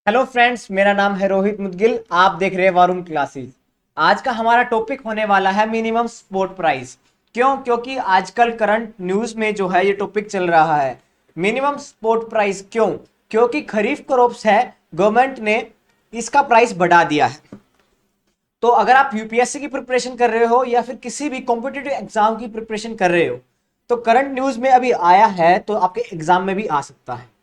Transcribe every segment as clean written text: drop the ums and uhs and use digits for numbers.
Hello friends, मेरा नाम है रोहित मुदगिल। आप देख रहे हैं वरुण क्लासेस। आज का हमारा टॉपिक होने वाला है मिनिमम सपोर्ट प्राइस। क्यों? क्योंकि आजकल करंट न्यूज में जो है ये टॉपिक चल रहा है मिनिमम सपोर्ट प्राइस। क्यों? क्योंकि खरीफ क्रॉप्स है, गवर्नमेंट ने इसका प्राइस बढ़ा दिया है। तो अगर आप यूपीएससी की प्रिपरेशन कर रहे हो या फिर किसी भी कॉम्पिटेटिव एग्जाम की प्रिपरेशन कर रहे हो तो करंट न्यूज में अभी आया है, तो आपके एग्जाम में भी आ सकता है।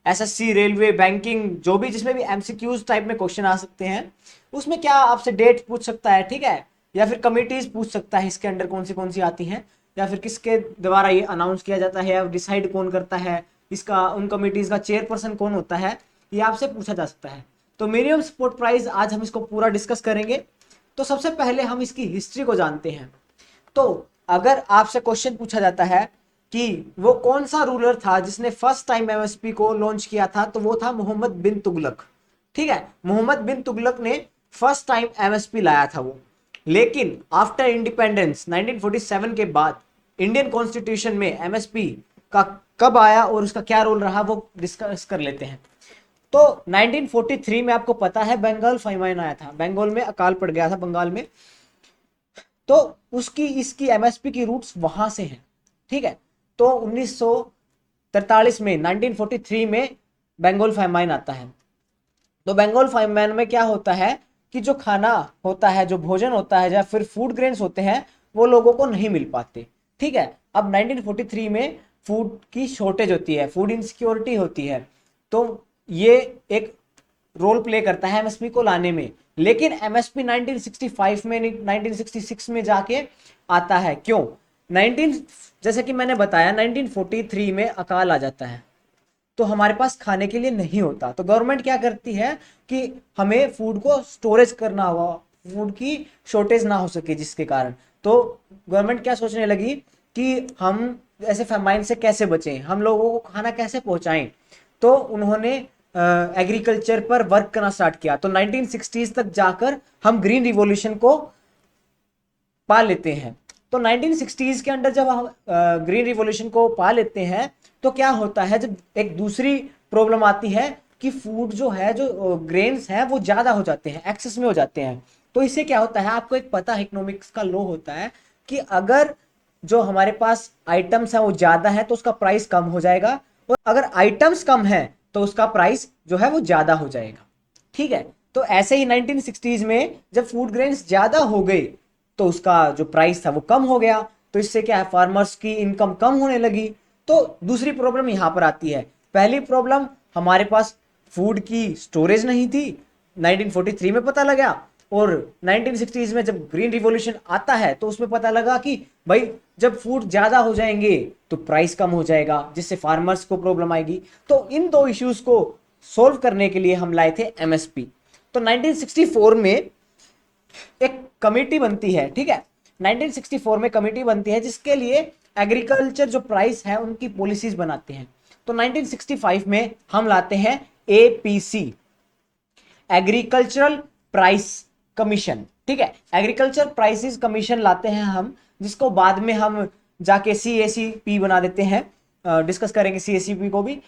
एसएससी, रेलवे, बैंकिंग, जो भी जिसमें भी एमसीक्यूज टाइप में क्वेश्चन आ सकते हैं, उसमें क्या आपसे डेट पूछ सकता है, ठीक है, या फिर कमिटीज पूछ सकता है इसके अंडर कौन सी आती हैं, या फिर किसके द्वारा ये अनाउंस किया जाता है, डिसाइड कौन करता है इसका, उन कमिटीज का चेयरपर्सन कौन होता है, ये आपसे पूछा जा सकता है। तो मिनिमम सपोर्ट प्राइस आज हम इसको पूरा डिस्कस करेंगे। तो सबसे पहले हम इसकी हिस्ट्री को जानते हैं। तो अगर आपसे क्वेश्चन पूछा जाता है कि वो कौन सा रूलर था जिसने फर्स्ट टाइम एमएसपी को लॉन्च किया था, तो वो था मोहम्मद बिन तुगलक। ठीक है, मोहम्मद बिन तुगलक ने फर्स्ट टाइम एमएसपी लाया था वो। लेकिन आफ्टर इंडिपेंडेंस 1947 के बाद इंडियन कॉन्स्टिट्यूशन में एमएसपी का कब आया और उसका क्या रोल रहा वो डिस्कस कर लेते हैं। तो 1943 में आपको पता है बंगाल फाइमाइन आया था, बंगाल में अकाल पड़ गया था बंगाल में। तो उसकी इसकी एमएसपी की रूट्स वहां से हैं। ठीक है, तो 1943 में 1943 में बंगाल फाइमाइन आता है। तो बंगाल फाइमाइन में क्या होता है कि जो खाना होता है, जो भोजन होता है या फिर फूड ग्रेन्स होते हैं, वो लोगों को नहीं मिल पाते। ठीक है, अब 1943 में फूड की शॉर्टेज होती है, फूड इनसिक्योरिटी होती है। तो ये एक रोल प्ले करता है एमएसपी को लाने में। लेकिन एमएसपी 1965 में 1966 में जाके आता है। क्यों? 19 जैसे कि मैंने बताया 1943 में अकाल आ जाता है, तो हमारे पास खाने के लिए नहीं होता। तो गवर्नमेंट क्या करती है कि हमें फूड को स्टोरेज करना होगा, फूड की शॉर्टेज ना हो सके, जिसके कारण तो गवर्नमेंट क्या सोचने लगी कि हम ऐसे फेमाइन से कैसे बचें, हम लोगों को खाना कैसे पहुंचाएं। तो उन्होंने एग्रीकल्चर पर वर्क करना स्टार्ट किया। तो 1960s तक जाकर हम ग्रीन रिवॉल्यूशन को पा लेते हैं। तो 1960s के अंदर जब हम ग्रीन रिवॉल्यूशन को पा लेते हैं, तो क्या होता है, जब एक दूसरी प्रॉब्लम आती है कि फूड जो है, जो ग्रेन्स हैं वो ज्यादा हो जाते हैं, एक्सेस में हो जाते हैं। तो इससे क्या होता है, आपको एक पता है, इकोनॉमिक्स का लॉ होता है कि अगर जो हमारे पास आइटम्स है वो ज्यादा है तो उसका प्राइस कम हो जाएगा, और अगर आइटम्स कम है तो उसका प्राइस जो है वो ज्यादा हो जाएगा। ठीक है, तो ऐसे ही 1960s में जब फूड ग्रेन्स ज्यादा हो गए तो उसका जो प्राइस था वो कम हो गया। तो इससे क्या है, फार्मर्स की इनकम कम होने लगी। तो दूसरी प्रॉब्लम यहां पर आती है। पहली प्रॉब्लम, हमारे पास फूड की स्टोरेज नहीं थी, 1943 में पता लगा। और 1960s में जब ग्रीन रिवॉल्यूशन आता है तो उसमें पता लगा कि भाई जब फूड ज्यादा हो जाएंगे तो प्राइस कम हो जाएगा, जिससे फार्मर्स को प्रॉब्लम आएगी। तो इन दो इश्यूज को सोल्व करने के लिए हम लाए थे एमएसपी। तो 1964 में एक कमेटी बनती है। ठीक है, 1964 में कमेटी बनती है जिसके लिए एग्रीकल्चर जो प्राइस है उनकी पॉलिसीज बनाते हैं। तो 1965 में हम लाते हैं एपीसी, एग्रीकल्चरल प्राइस कमीशन। ठीक है, एग्रीकल्चर प्राइसेस कमीशन लाते हैं हम, जिसको बाद में हम जाके सीएसीपी बना देते हैं, डिस्कस करेंगे सीएसीपी को भी।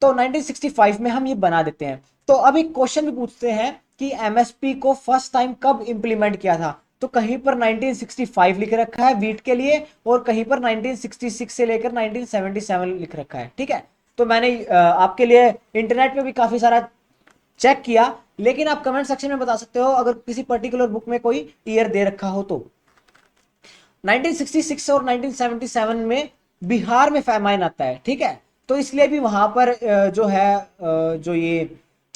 तो 1965 में हम ये बना देते हैं। तो अब एक क्वेश्चन भी पूछते हैं कि एमएसपी को फर्स्ट टाइम कब इंप्लीमेंट किया था। तो कहीं पर 1965 लिख रखा है वीट के लिए, और कहीं पर 1966 से लेकर 1977 लिख रखा है। ठीक है, तो मैंने आपके लिए इंटरनेट पे भी काफी सारा चेक किया, लेकिन आप कमेंट सेक्शन में बता सकते हो अगर किसी पर्टिकुलर बुक में कोई ईयर दे रखा हो तो। 1966 और 1977 में बिहार में फैमाइन आता है। ठीक है, तो इसलिए भी वहां पर जो है जो ये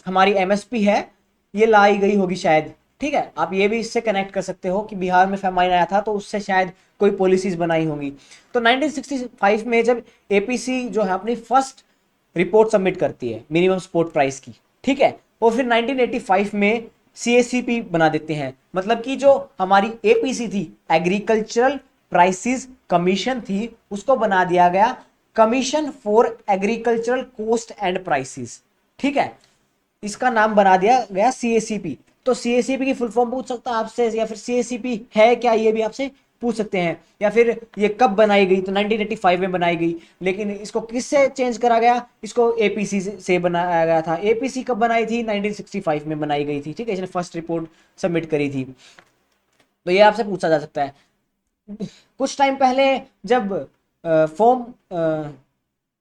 हमारी एमएसपी है ये लाई गई होगी शायद। ठीक है, आप ये भी इससे कनेक्ट कर सकते हो कि बिहार में फैमाइन आया था तो उससे शायद कोई पॉलिसीज बनाई होंगी। तो 1965 में जब एपीसी जो है अपनी फर्स्ट रिपोर्ट सबमिट करती है मिनिमम सपोर्ट प्राइस की। ठीक है, और फिर 1985 में सीएसीपी बना देते हैं। मतलब कि जो हमारी एपीसी थी, एग्रीकल्चरल प्राइसेस कमीशन थी, उसको बना दिया गया commission for agricultural cost and prices. ठीक है, इसका नाम बना दिया गया सीएसीपी। तो सीएसीपी की फुल फॉर्म पूछ सकता है आपसे, या फिर सीएसीपी है क्या, ये भी आपसे पूछ सकते हैं। या फिर ये कब बनाई गई, तो 1985 में बनाई गई, लेकिन इसको किससे चेंज करा गया, इसको एपीसी से बनाया गया था। एपीसी कब बनाई थी, 1965 में बनाई गई थी, ठीक है, इसने फर्स्ट रिपोर्ट सबमिट करी थी। तो ये आपसे पूछा जा सकता है। कुछ टाइम पहले जब फॉर्म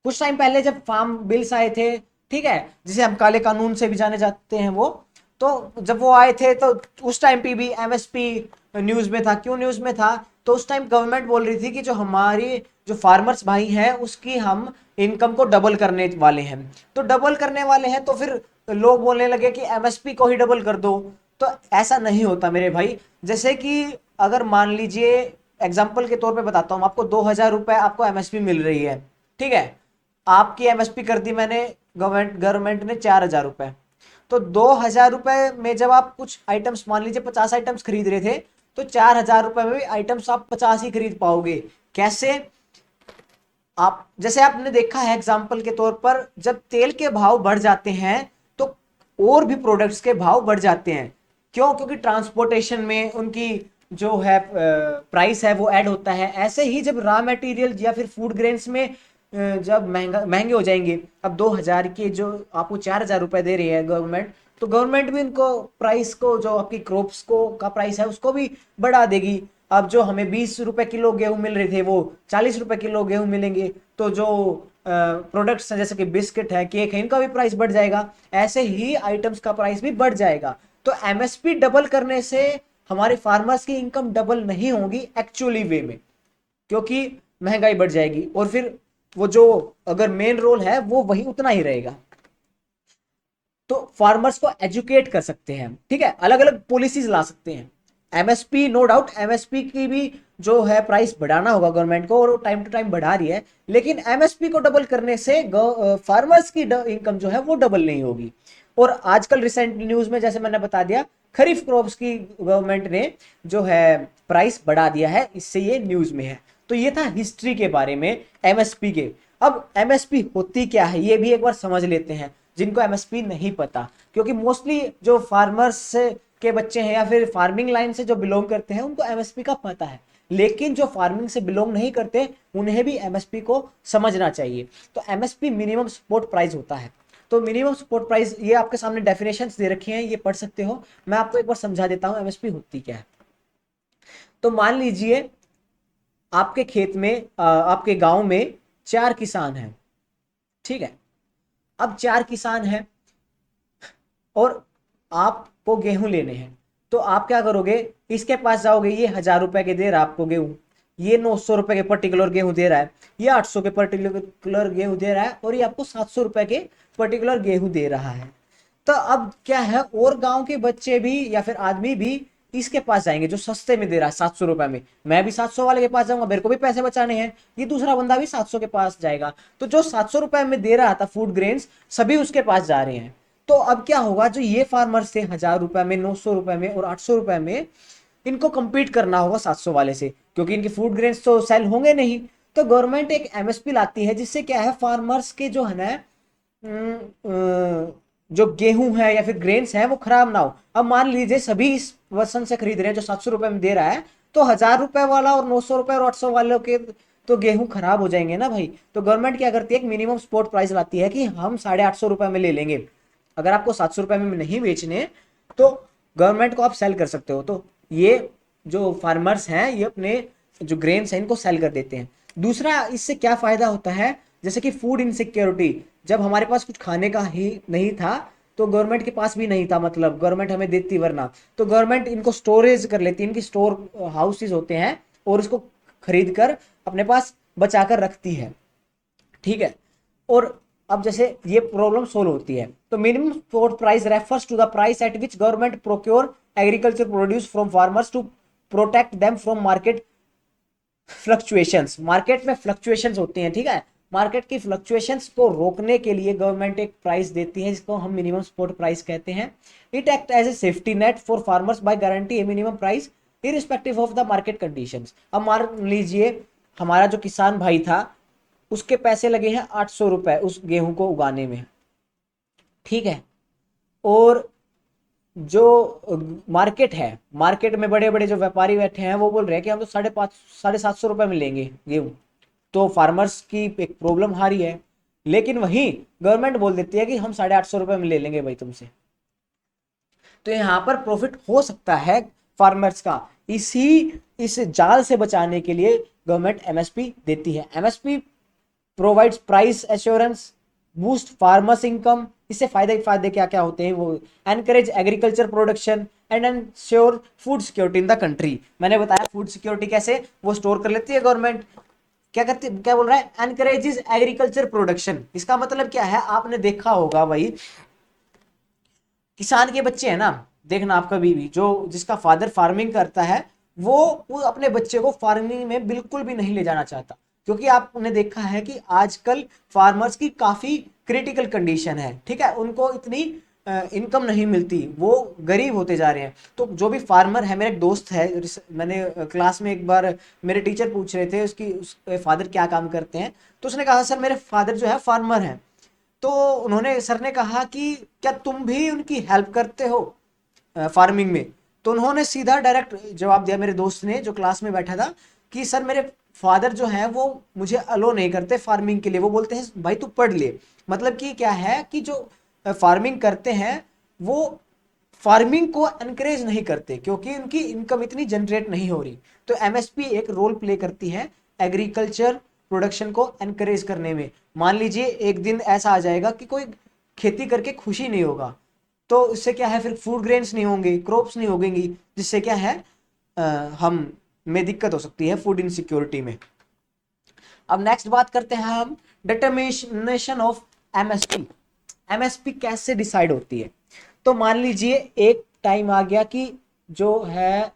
कुछ टाइम पहले जब फार्म बिल्स आए थे, ठीक है, जिसे हम काले कानून से भी जाने जाते हैं, वो तो जब वो आए थे तो उस टाइम पे भी एमएसपी न्यूज में था। क्यों न्यूज में था, तो उस टाइम गवर्नमेंट बोल रही थी कि जो हमारी जो फार्मर्स भाई हैं उसकी हम इनकम को डबल करने वाले हैं। तो डबल करने वाले हैं तो फिर लोग बोलने लगे कि एमएसपी को ही डबल कर दो। तो ऐसा नहीं होता मेरे भाई। जैसे कि अगर मान लीजिए, एग्जाम्पल के तौर पे बताता हूँ आपको, 2,000 रुपए आपको एमएसपी मिल रही है, ठीक है, आपकी एमएसपी कर दी मैंने, गवर्नमेंट ने 4,000 रुपए। तो 2,000 रुपए में जब आप कुछ आइटम्स, मान लीजिए 50 आइटम्स खरीद रहे थे, तो 4,000 रुपए में भी आइटम्स आप 50 ही खरीद पाओगे। कैसे, आप जैसे आपने देखा है एग्जाम्पल के तौर पर, जब तेल के भाव बढ़ जाते हैं तो और भी प्रोडक्ट्स के भाव बढ़ जाते हैं। क्यों, क्योंकि ट्रांसपोर्टेशन में उनकी जो है प्राइस है वो ऐड होता है। ऐसे ही जब रॉ मटेरियल या फिर फूड ग्रेन्स में जब महंगे हो जाएंगे, अब 2,000 के जो आपको 4,000 रुपए दे रही है गवर्नमेंट, तो गवर्नमेंट भी उनको प्राइस को, जो आपकी क्रॉप्स को का प्राइस है उसको भी बढ़ा देगी। अब जो हमें 20 रुपए किलो गेहूं मिल रहे थे वो 40 रुपए किलो गेहूं मिलेंगे। तो जो प्रोडक्ट्स हैं जैसे कि बिस्किट है, केक है, इनका भी प्राइस बढ़ जाएगा। ऐसे ही आइटम्स का प्राइस भी बढ़ जाएगा। तो एमएसपी डबल करने से हमारे फार्मर्स की इनकम डबल नहीं होगी एक्चुअली वे में, क्योंकि महंगाई बढ़ जाएगी और फिर वो जो अगर मेन रोल है वो वही उतना ही रहेगा। तो फार्मर्स को एजुकेट कर सकते हैं, ठीक है, अलग अलग पॉलिसीज ला सकते हैं। एमएसपी, नो डाउट एमएसपी की भी जो है प्राइस बढ़ाना होगा गवर्नमेंट को, और टाइम टू टाइम बढ़ा रही है, लेकिन एमएसपी को डबल करने से फार्मर्स की इनकम जो है वो डबल नहीं होगी। और आजकल रिसेंट न्यूज में जैसे मैंने बता दिया, खरीफ क्रॉप्स की गवर्नमेंट ने जो है प्राइस बढ़ा दिया है, इससे ये न्यूज में है। तो ये था हिस्ट्री के बारे में एमएसपी के। अब एमएसपी होती क्या है ये भी एक बार समझ लेते हैं, जिनको एमएसपी नहीं पता, क्योंकि मोस्टली जो फार्मर्स के बच्चे हैं या फिर फार्मिंग लाइन से जो बिलोंग करते हैं उनको एमएसपी का पता है, लेकिन जो फार्मिंग से बिलोंग नहीं करते उन्हें भी एमएसपी को समझना चाहिए। तो एमएसपी मिनिमम सपोर्ट प्राइस होता है। तो मिनिमम सपोर्ट प्राइस, ये आपके सामने डेफिनेशंस दे रखी हैं, ये पढ़ सकते हो। मैं आपको एक बार समझा देता हूं एमएसपी होती क्या है। तो मान लीजिए आपके खेत में, आपके गांव में 4 किसान हैं, ठीक है। अब 4 किसान हैं और आपको गेहूं लेने हैं, तो आप क्या करोगे, इसके पास जाओगे, ये 1,000 रुपए के दे रहा है आपको गेहूं, ये 900 रुपए के पर्टिकुलर गेहूं दे रहा है, ये 800 के पर्टिकुलर गेहूं दे रहा है, और ये आपको 700 रुपए के पर्टिकुलर गेहूं दे रहा है। तो अब क्या है, और गांव के बच्चे भी या फिर आदमी भी इसके पास जाएंगे जो सस्ते में दे रहा है 700 रुपए में। मैं भी 700 वाले के पास जाऊंगा, मेरे को भी पैसे बचाने हैं, ये दूसरा बंदा भी 700 के पास जाएगा। तो जो 700 रुपए में दे रहा था फूड ग्रेन्स, सभी उसके पास जा रहे हैं। तो अब क्या होगा, जो ये फार्मर्स थे 1,000 रुपए में, 900 रुपए में और 800 रुपए में, इनको compete करना होगा 700 वाले से, क्योंकि इनके फूड ग्रेन्स तो सेल होंगे नहीं। तो गवर्नमेंट एक एमएसपी लाती है, जिससे क्या है, फार्मर्स के जो है ना जो गेहूं है या फिर ग्रेन्स है वो खराब ना हो। अब मान लीजिए सभी इस वर्षन से खरीद रहे हैं जो 700 रुपए में दे रहा है, तो 1,000 रुपए वाला और 900 रुपए और 800 वालों के तो गेहूं खराब हो जाएंगे ना भाई। तो गवर्नमेंट क्या करती है, एक मिनिमम सपोर्ट प्राइस लाती है कि हम 850 रुपए में ले लेंगे। अगर आपको 700 रुपए में नहीं बेचने तो गवर्नमेंट को आप सेल कर सकते हो। तो ये जो फार्मर्स हैं ये अपने जो ग्रेन्स हैं इनको सेल कर देते हैं। दूसरा, इससे क्या फायदा होता है, जैसे कि फूड इनसिक्योरिटी, जब हमारे पास कुछ खाने का ही नहीं था तो गवर्नमेंट के पास भी नहीं था, मतलब गवर्नमेंट हमें देती वरना, तो गवर्नमेंट इनको स्टोरेज कर लेती है, इनकी स्टोर हाउसेज होते हैं, और इसको खरीद कर अपने पास बचा कर रखती है, ठीक है। और अब जैसे ये प्रॉब्लम सोल्व होती है, तो minimum support price refers to the price at which government procure agriculture produce from farmers to protect them from market fluctuations. Market में फ्लक्चुएशंस होती हैं, ठीक है, मार्केट की फ्लक्चुएशंस को रोकने के लिए गवर्नमेंट एक प्राइस देती है, जिसको हम मिनिमम सपोर्ट प्राइस कहते हैं। It act as a safety net for farmers by guarantee a minimum price irrespective of the market conditions. अब मान लीजिए हमारा जो किसान भाई था उसके पैसे लगे हैं 800 रुपए उस गेहूं को उगाने में, ठीक है, और जो मार्केट है, मार्केट में बड़े बड़े जो व्यापारी बैठे हैं वो बोल रहे हैं कि हम तो 550 750 रुपए में लेंगे गेहूं। तो फार्मर्स की एक प्रॉब्लम आ रही है, लेकिन वहीं गवर्नमेंट बोल देती है कि हम 850 रुपए में ले लेंगे भाई तुमसे। तो यहाँ पर प्रॉफिट हो सकता है फार्मर्स का। इसी इस जाल से बचाने के लिए गवर्नमेंट एमएसपी देती है। MSP provides price assurance, boost farmers income. इससे फायदे फायदे क्या क्या होते हैं वो, encourage agriculture production and ensure food security in the country. मैंने बताया फूड सिक्योरिटी कैसे वो स्टोर कर लेती है गवर्नमेंट। क्या करती, क्या बोल रहा है, एनकरेजेस एग्रीकल्चर प्रोडक्शन। इसका मतलब क्या है, आपने देखा होगा भाई, किसान के बच्चे हैं ना, देखना आप कभी भी, जो जिसका फादर फार्मिंग करता है वो अपने बच्चे को फार्मिंग में बिल्कुल भी नहीं ले जाना चाहता, क्योंकि आपने देखा है कि आजकल फार्मर्स की काफी क्रिटिकल कंडीशन है। ठीक है, उनको इतनी इनकम नहीं मिलती, वो गरीब होते जा रहे हैं। तो जो भी फार्मर है, मेरा एक दोस्त है, मैंने क्लास में एक बार मेरे टीचर पूछ रहे थे उसके फादर क्या काम करते हैं, तो उसने कहा सर मेरे फादर जो है फार्मर हैं। तो उन्होंने, सर ने कहा कि क्या तुम भी उनकी हेल्प करते हो फार्मिंग में? तो उन्होंने सीधा डायरेक्ट जवाब दिया मेरे दोस्त ने जो क्लास में बैठा था कि सर मेरे फादर जो है वो मुझे अलो नहीं करते फार्मिंग के लिए, वो बोलते हैं भाई तू पढ़ ले। मतलब कि क्या है कि जो फार्मिंग करते हैं वो फार्मिंग को एनकरेज नहीं करते, क्योंकि उनकी इनकम इतनी जनरेट नहीं हो रही। तो एमएसपी एक रोल प्ले करती है एग्रीकल्चर प्रोडक्शन को एनकरेज करने में। मान लीजिए एक दिन ऐसा आ जाएगा कि कोई खेती करके खुशी नहीं होगा, तो इससे क्या है, फिर फूड ग्रेन्स नहीं होंगे, क्रॉप्स नहीं होंगी, जिससे क्या है अ, हम में दिक्कत हो सकती है फूड इनसिक्योरिटी में। अब नेक्स्ट बात करते हैं हम डिटर्मिनेशन ऑफ एमएसपी। एमएसपी कैसे डिसाइड होती है? तो मान लीजिए एक टाइम आ गया कि जो है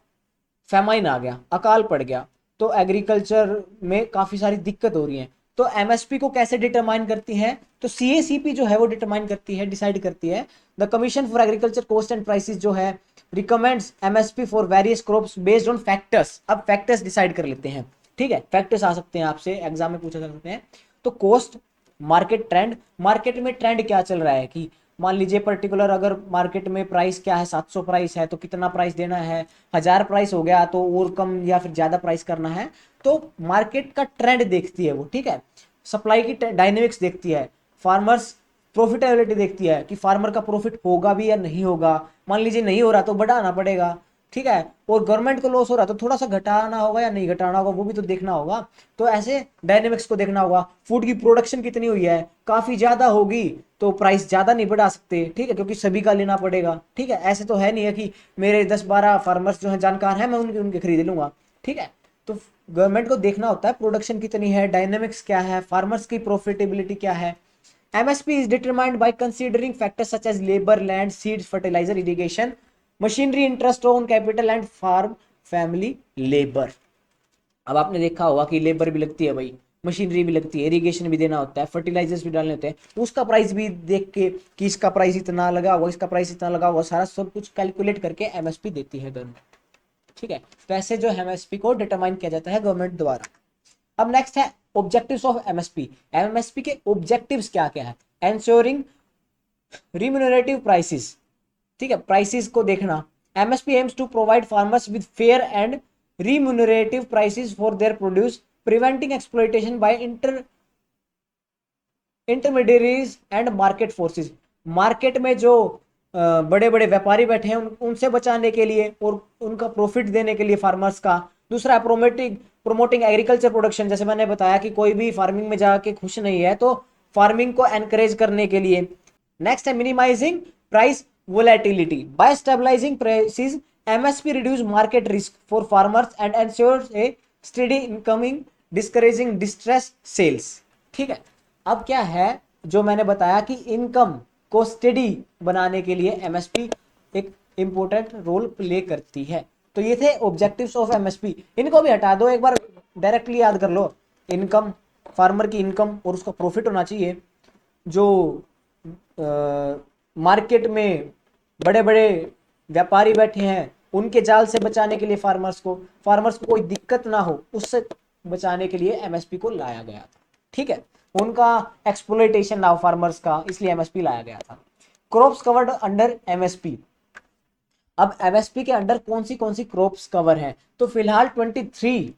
फेमाइन आ गया, अकाल पड़ गया, तो एग्रीकल्चर में काफी सारी दिक्कत हो रही है। तो एमएसपी को कैसे डिटरमाइन करती है? तो सीएसीपी जो है वो डिटरमाइन करती है, डिसाइड करती है। The commission for agriculture cost and prices जो है recommends MSP for various crops based on factors. अब फैक्टर्स डिसाइड कर लेते हैं। ठीक है, फैक्टर्स आ सकते हैं आपसे एग्जाम में पूछा जा सकते हैं। तो कॉस्ट, मार्केट ट्रेंड, मार्केट में ट्रेंड क्या चल रहा है कि मान लीजिए पर्टिकुलर अगर मार्केट में प्राइस क्या है, 700 प्राइस है तो कितना प्राइस देना है, 1000 प्राइस हो गया तो और कम या फिर ज्यादा प्राइस करना है। तो मार्केट का ट्रेंड देखती है वो। ठीक है, सप्लाई की डायनेमिक्स देखती है, फार्मर्स प्रॉफिटेबिलिटी देखती है कि फार्मर का प्रॉफिट होगा भी या नहीं होगा। मान लीजिए नहीं हो रहा तो बढ़ाना पड़ेगा। ठीक है, और गवर्नमेंट को लॉस हो रहा तो थोड़ा सा घटाना होगा या नहीं घटाना होगा वो भी तो देखना होगा। तो ऐसे डायनेमिक्स को देखना होगा। फूड की प्रोडक्शन कितनी हुई है, काफी ज्यादा होगी तो प्राइस ज्यादा नहीं बढ़ा सकते। ठीक है, क्योंकि सभी का लेना पड़ेगा। ठीक है, ऐसे तो है नहीं है कि मेरे 10-12 फार्मर्स जो है जानकार है मैं उनके उनके खरीद लूंगा। ठीक है, तो गवर्नमेंट को देखना होता है प्रोडक्शन कितनी है, डायनेमिक्स क्या है, फार्मर्स की प्रॉफिटेबिलिटी क्या है। MSP is determined by considering factors such as labor, land, seeds, fertilizer, irrigation, machinery, interest on capital and farm family labor। अब आपने देखा होगा कि लेबर भी लगती है भाई, मशीनरी भी लगती है, इरिगेशन भी देना होता है, फर्टिलाइजर्स भी डालने होते हैं, उसका प्राइस भी देख के कि इसका प्राइस इतना लगा हुआ, इसका प्राइस इतना लगा हुआ, सारा सब कुछ कैलकुलेट करके एमएसपी देती है गवर्नमेंट। ठीक है, तो ऐसे जो एमएसपी को डिटरमाइन किया जाता है गवर्नमेंट द्वारा। अब नेक्स्ट है ऑब्जेक्टिव्स ऑफ एमएसपी। एमएसपी के ऑब्जेक्टिव्स क्या क्या है? Ensuring remunerative prices. ठीक है, प्राइसेस को देखना। MSP aims to provide farmers with fair and remunerative prices for their produce, preventing exploitation by intermediaries and market forces. Market में जो बड़े बड़े व्यापारी बैठे हैं उनसे बचाने के लिए और उनका प्रॉफिट देने के लिए फार्मर्स का। दूसरा है प्रोमोटिंग प्रोमोटिंग एग्रीकल्चर प्रोडक्शन। जैसे मैंने बताया कि कोई भी फार्मिंग में जाके खुश नहीं है तो फार्मिंग को एनकरेज करने के लिए। नेक्स्ट है minimising price volatility by stabilising prices. MSP reduce market risk for farmers and ensures a steady incoming, discouraging distress sales. ठीक है, अब क्या है जो मैंने बताया कि इनकम को स्टेडी बनाने के लिए एमएसपी एक इंपॉर्टेंट रोल प्ले करती है। तो ये थे ऑब्जेक्टिव्स ऑफ एमएसपी। इनको भी हटा दो, एक बार डायरेक्टली याद कर लो। इनकम, फार्मर की इनकम और उसका प्रॉफिट होना चाहिए। जो मार्केट में बड़े बड़े व्यापारी बैठे हैं उनके जाल से बचाने के लिए फार्मर्स को कोई दिक्कत ना हो उससे बचाने के लिए एमएसपी को लाया गया था। ठीक है, उनका एक्सप्लॉइटेशन ना हो फार्मर्स का, इसलिए एमएसपी लाया गया था। Crops covered under MSP. अब एमएसपी के अंडर कौन सी क्रॉप्स कवर हैं, तो फिलहाल 23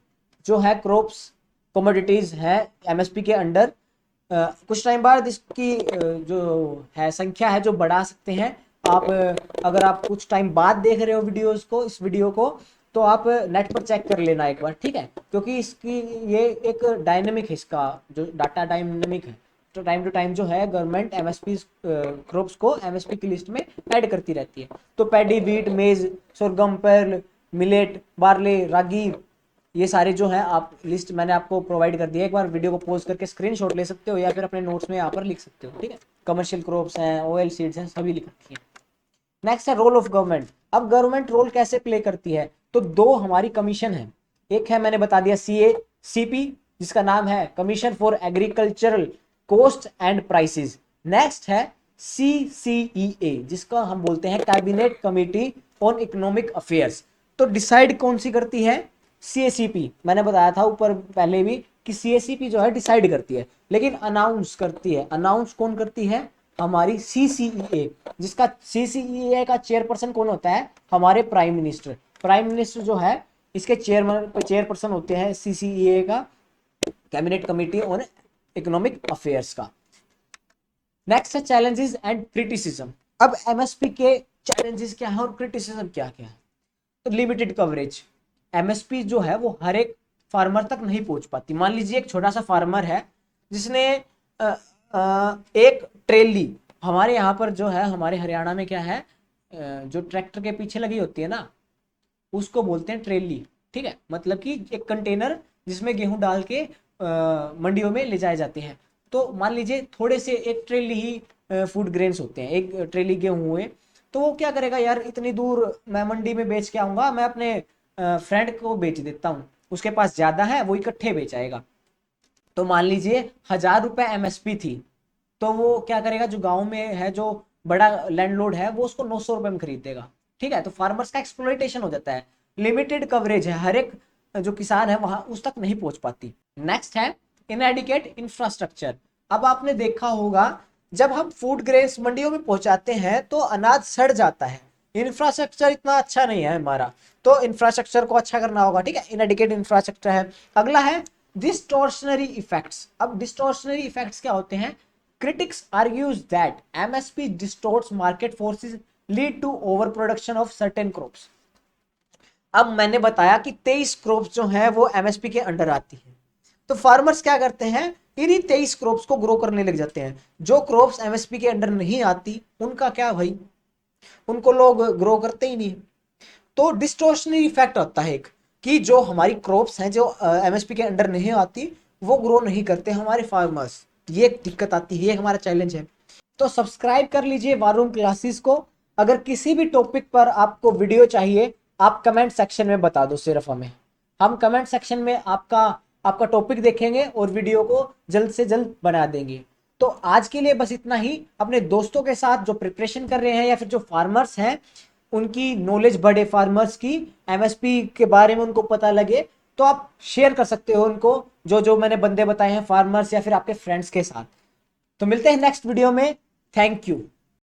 जो है क्रॉप्स कमोडिटीज हैं एमएसपी के अंडर। कुछ टाइम बाद इसकी जो है संख्या है जो बढ़ा सकते हैं आप। अगर आप कुछ टाइम बाद देख रहे हो वीडियोस को, इस वीडियो को, तो आप नेट पर चेक कर लेना एक बार, ठीक है, क्योंकि इसकी ये एक डायनेमिक है, इसका जो डाटा डायनेमिक है, तो टाइम टू टाइम जो है गवर्नमेंट एमएसपी क्रॉप्स को एमएसपी की लिस्ट में ऐड करती रहती है। तो पैडी, वीट, मेज, सोरगम, पर्ल, मिलेट, बार्ले, रागी, ये सारे जो है आप लिस्ट मैंने आपको प्रोवाइड कर दिया। एक बार वीडियो को पॉज करके स्क्रीनशॉट ले सकते हो या फिर अपने नोट्स में यहाँ पर लिख सकते हो, ठीक है। कमर्शियल क्रॉप्स हैं, ऑयल सीड्स हैं, सभी लिख रखी है। नेक्स्ट है रोल ऑफ गवर्नमेंट। अब गवर्नमेंट रोल कैसे प्ले करती है, तो दो हमारी कमीशन है। एक है मैंने बता दिया CACP, जिसका नाम है commission for agricultural cost and prices. Next है CCEA, जिसका हम बोलते हैं cabinet committee on economic affairs. तो डिसाइड कौन सी करती है, CACP। मैंने बताया था ऊपर पहले भी कि CACP जो है डिसाइड करती है, लेकिन अनाउंस करती है। अनाउंस कौन करती है, हमारी CCEA, जिसका CCEA का चेयरपर्सन कौन होता है, हमारे प्राइम मिनिस्टर। प्राइम मिनिस्टर जो है इसके चेयरपर्सन होते हैं CCEA का, cabinet committee on economic affairs का। नेक्स्ट है चैलेंजेस एंड क्रिटिसिज्म। अब एमएसपी के चैलेंजेस क्या है और क्रिटिसिज्म क्या क्या है। तो लिमिटेड कवरेज, एमएसपी जो है वो हर एक फार्मर तक नहीं पहुंच पाती। मान लीजिए एक छोटा सा फार्मर है जिसने एक ट्रेली, हमारे यहाँ पर जो है हमारे हरियाणा में क्या है, जो ट्रैक्टर के पीछे लगी होती है ना, उसको बोलते हैं ट्रेली, ठीक है। मतलब कि एक कंटेनर जिसमें गेहूं डाल के मंडियों में ले जाए जाते हैं। तो मान लीजिए थोड़े से एक ट्रेली ही फूड ग्रेन्स होते हैं, एक ट्रेली गेहूं हुए, तो वो क्या करेगा, यार इतनी दूर मैं मंडी में बेच के आऊंगा, मैं अपने फ्रेंड को बेच देता हूँ, उसके पास ज्यादा है, वो इकट्ठे बेचाएगा। तो मान लीजिए 1000 रुपये एमएसपी थी, तो वो क्या करेगा, जो गांव में है, जो बड़ा लैंडलॉर्ड है, वो उसको 900 रुपये में खरीदेगा, ठीक है। तो फार्मर्स का एक्सप्लॉइटेशन हो जाता है। लिमिटेड कवरेज है, हर एक जो किसान है वहां उस तक नहीं पहुंच पाती। नेक्स्ट है इनएडिकेट इंफ्रास्ट्रक्चर। अब आपने देखा होगा जब हम फूड ग्रेन्स मंडियों में पहुंचाते हैं तो अनाज सड़ जाता है, इंफ्रास्ट्रक्चर इतना अच्छा नहीं है हमारा, तो इंफ्रास्ट्रक्चर को अच्छा करना होगा, ठीक है। इनएडिकेट इंफ्रास्ट्रक्चर है। अगला है डिस्टॉर्शनरी इफेक्ट्स। अब डिस्टॉर्शनरी इफेक्ट्स क्या होते हैं, critics argues that MSP distorts market forces lead to overproduction of certain crops। अब मैंने बताया कि 23 क्रॉप्स जो हैं वो एमएसपी के अंडर आती हैं, तो फार्मर्स क्या करते हैं, इन्हीं 23 क्रॉप्स को ग्रो करने लग जाते हैं। जो क्रॉप्स एमएसपी के अंडर नहीं आती उनका क्या भाई, उनको लोग ग्रो करते ही नहीं। तो डिस्टॉर्शनरी इफेक्ट होता है एक, कि जो हमारी क्रॉप्स हैं जो एमएसपी के अंडर नहीं आती वो ग्रो नहीं करते हमारे फार्मर्स, ये एक दिक्कत आती है, ये हमारा चैलेंज है। तो सब्सक्राइब कर लीजिए वारूम क्लासेस को। अगर किसी भी टॉपिक पर आपको वीडियो चाहिए आप कमेंट सेक्शन में बता दो, सिर्फ हमें, हम कमेंट सेक्शन में आपका टॉपिक देखेंगे और वीडियो को जल्द से जल्द बना देंगे। तो आज के लिए बस इतना ही। अपने दोस्तों के साथ जो प्रिपरेशन कर रहे हैं या फिर जो फार्मर्स हैं उनकी नॉलेज बढ़े, फार्मर्स की एमएसपी के बारे में उनको पता लगे, तो आप शेयर कर सकते हो उनको, जो जो मैंने बंदे बताए हैं फार्मर्स या फिर आपके फ्रेंड्स के साथ। तो मिलते हैं नेक्स्ट वीडियो में। Thank you.